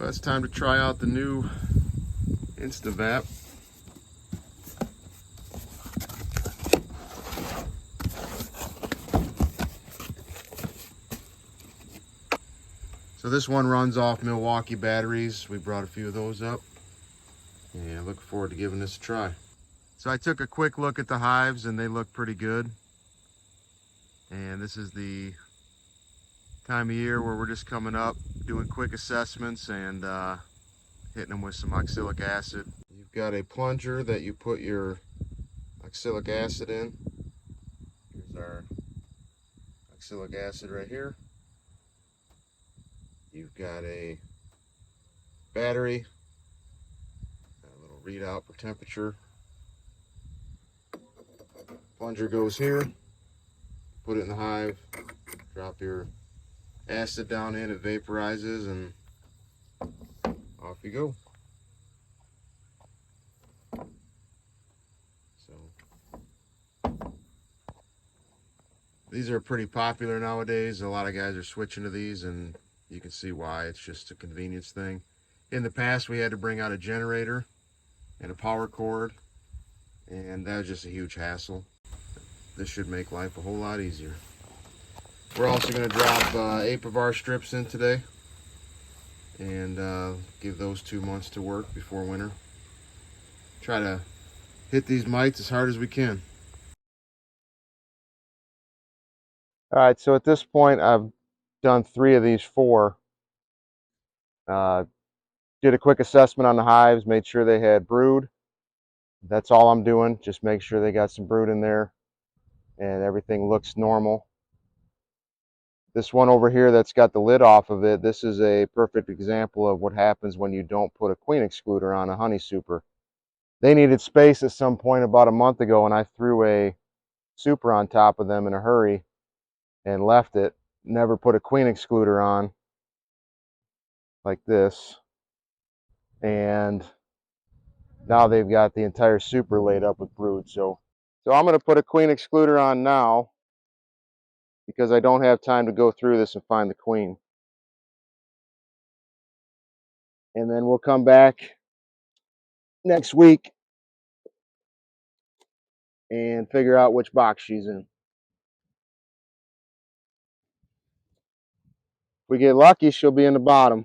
Well, it's time to try out the new instavap. So this one runs off Milwaukee batteries. We brought a few of those up, and I look forward to giving this a try. So I took a quick look at the hives and they look pretty good. And this is the time of year where we're just coming up, doing quick assessments and hitting them with some oxalic acid. You've got a plunger that you put your oxalic acid in. Here's our oxalic acid right here. You've got a battery, a little readout for temperature. Plunger goes here, put it in the hive, drop your acid down in, it vaporizes, and off you go. So these are pretty popular nowadays. A lot of guys are switching to these, and you can see why. It's just a convenience thing. In the past, we had to bring out a generator and a power cord, and that was just a huge hassle. This should make life a whole lot easier. We're also going to drop apivar strips in today and give those 2 months to work before winter. Try to hit these mites as hard as we can. All right, so at this point I've done 3 of these 4. Did a quick assessment on the hives, made sure they had brood. That's all I'm doing, just make sure they got some brood in there and everything looks normal. This one over here that's got the lid off of it, this is a perfect example of what happens when you don't put a queen excluder on a honey super. They needed space at some point about a month ago, and I threw a super on top of them in a hurry and left it. Never put a queen excluder on like this. And now they've got the entire super laid up with brood. So I'm going to put a queen excluder on now, because I don't have time to go through this and find the queen. And then we'll come back next week and figure out which box she's in. If we get lucky, she'll be in the bottom.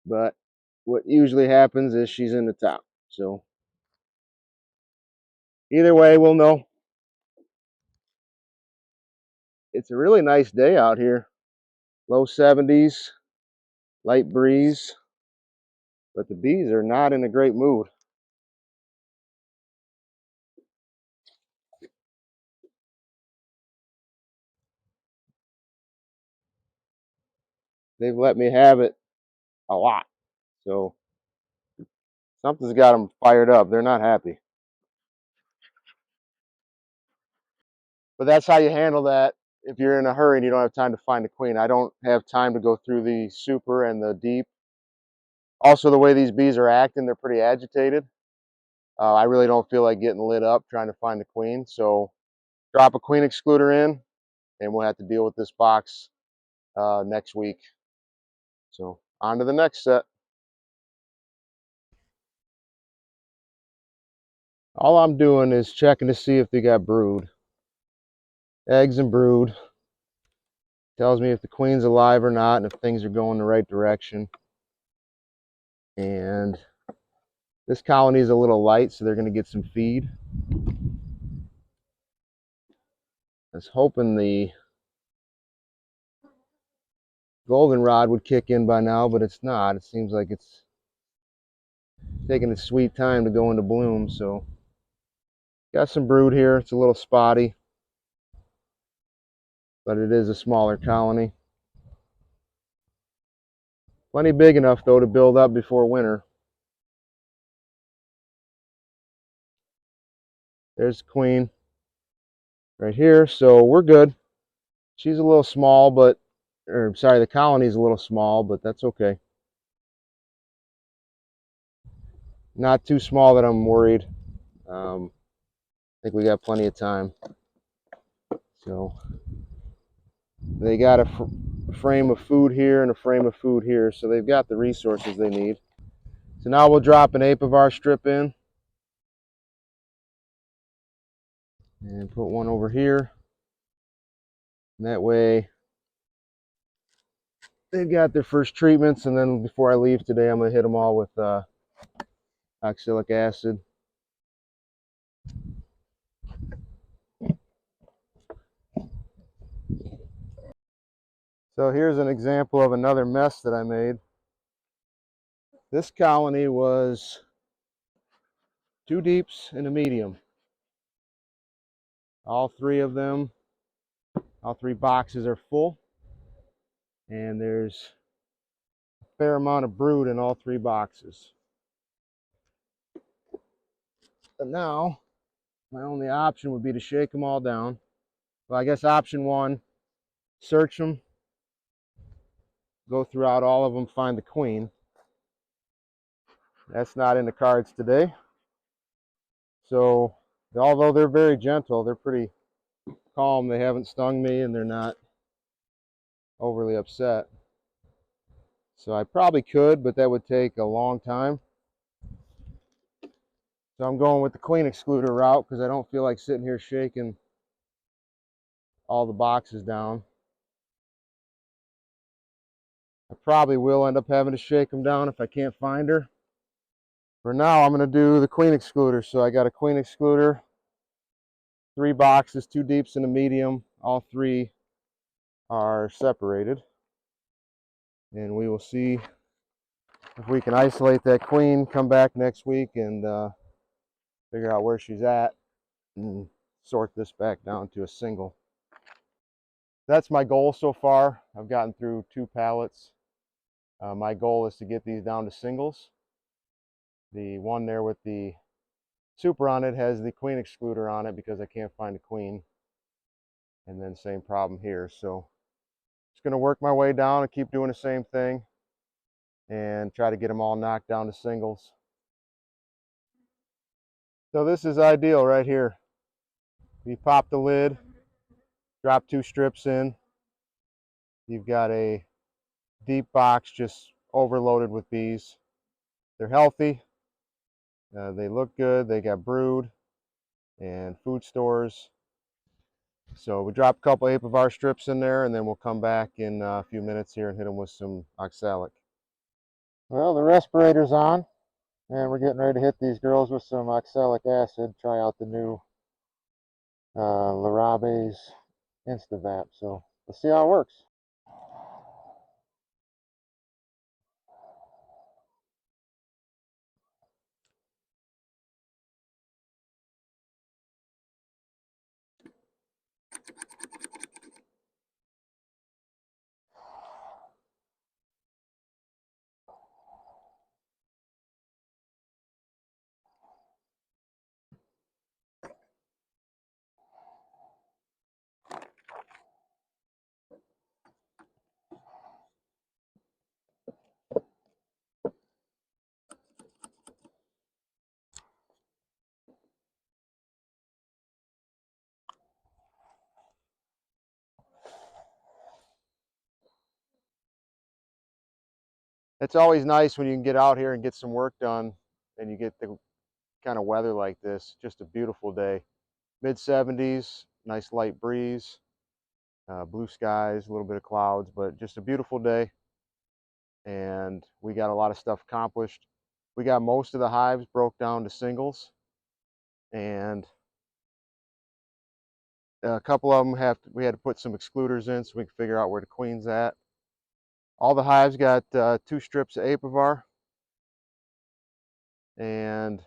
But what usually happens is she's in the top. So either way, we'll know. It's a really nice day out here. Low 70s, light breeze, but the bees are not in a great mood. They've let me have it a lot. So something's got them fired up. They're not happy. But that's how you handle that if you're in a hurry and you don't have time to find a queen. I don't have time to go through the super and the deep. Also, the way these bees are acting, they're pretty agitated. I really don't feel like getting lit up trying to find the queen. So drop a queen excluder in, and we'll have to deal with this box next week. So on to the next set. All I'm doing is checking to see if they got brood. Eggs and brood. Tells me if the queen's alive or not and if things are going the right direction. And this colony is a little light, so they're going to get some feed. I was hoping the goldenrod would kick in by now, but it's not. It seems like it's taking its sweet time to go into bloom. So got some brood here. It's a little spotty, but it is a smaller colony. Plenty big enough though to build up before winter. There's the queen right here, so we're good. She's a little small, but, or sorry, the colony's a little small, but that's okay. Not too small that I'm worried. I think we got plenty of time. So They got a frame of food here and a frame of food here, so they've got the resources they need. So now we'll drop an apivar strip in and put one over here. And that way they've got their first treatments, and then before I leave today, I'm going to hit them all with oxalic acid. So here's an example of another mess that I made. This colony was 2 deeps and a medium. All 3 of them, all 3 boxes are full, and there's a fair amount of brood in all 3 boxes. But now, my only option would be to shake them all down. Well, I guess option 1, search them, go throughout all of them, find the queen. That's not in the cards today. So, although they're very gentle, they're pretty calm. They haven't stung me, and they're not overly upset. So I probably could, but that would take a long time. So I'm going with the queen excluder route because I don't feel like sitting here shaking all the boxes down. I probably will end up having to shake them down if I can't find her. For now, I'm going to do the queen excluder. So I got a queen excluder, 3 boxes, 2 deeps and a medium. All 3 are separated. And we will see if we can isolate that queen, come back next week and figure out where she's at and sort this back down to a single. That's my goal so far. I've gotten through 2 pallets. My goal is to get these down to singles. The one there with the super on it has the queen excluder on it because I can't find a queen. And then same problem here. So just going to work my way down and keep doing the same thing and try to get them all knocked down to singles. So this is ideal right here. You pop the lid, drop 2 strips in. You've got a deep box just overloaded with bees. They're healthy. They look good. They got brood and food stores. So we drop a couple apivar strips in there, and then we'll come back in a few minutes here and hit them with some oxalic. Well, the respirator's on, and we're getting ready to hit these girls with some oxalic acid. Try out the new lorob's instavap. So let's see how it works. It's always nice when you can get out here and get some work done and you get the kind of weather like this. Just a beautiful day. Mid-70s, nice light breeze, blue skies, a little bit of clouds, but just a beautiful day. And we got a lot of stuff accomplished. We got most of the hives broke down to singles, and a couple of them we had to put some excluders in so we can figure out where the queen's at. All the hives got 2 strips of apivar, and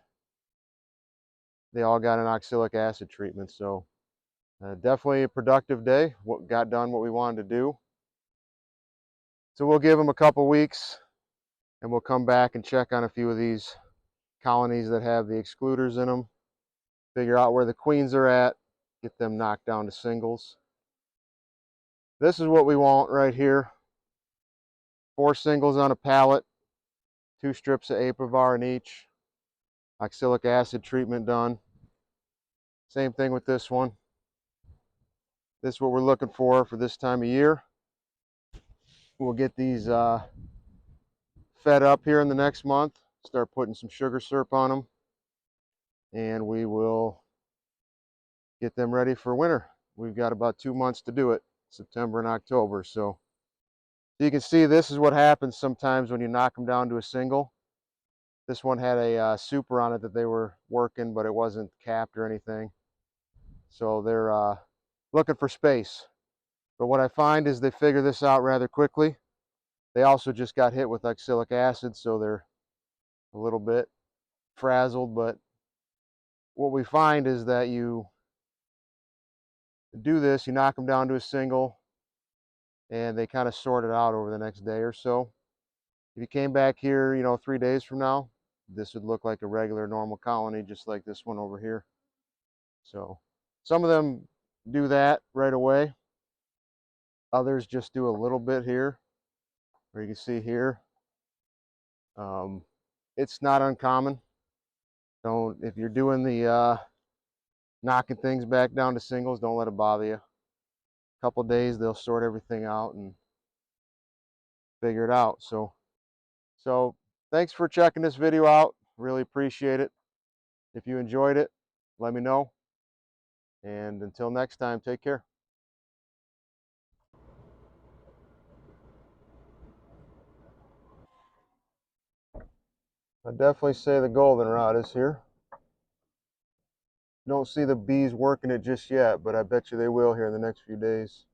they all got an oxalic acid treatment. So definitely a productive day. Got done what we wanted to do. So we'll give them a couple weeks, and we'll come back and check on a few of these colonies that have the excluders in them, figure out where the queens are at, get them knocked down to singles. This is what we want right here. 4 singles on a pallet, 2 strips of apivar in each, oxalic acid treatment done. Same thing with this one. This is what we're looking for this time of year. We'll get these fed up here in the next month, start putting some sugar syrup on them, and we will get them ready for winter. We've got about 2 months to do it, September and October. So you can see this is what happens sometimes when you knock them down to a single. This one had a super on it that they were working, but it wasn't capped or anything. So they're looking for space. But what I find is they figure this out rather quickly. They also just got hit with oxalic acid, so they're a little bit frazzled. But what we find is that you do this, you knock them down to a single, and they kind of sort it out over the next day or so. If you came back here, 3 days from now, this would look like a regular normal colony, just like this one over here. So some of them do that right away. Others just do a little bit here, where you can see here. It's not uncommon. Don't, if you're doing the knocking things back down to singles, don't let it bother you. A couple days, they'll sort everything out and figure it out. So thanks for checking this video out. Really appreciate it. If you enjoyed it, let me know. And until next time, take care. I'd definitely say the goldenrod is here. Don't see the bees working it just yet, but I bet you they will here in the next few days.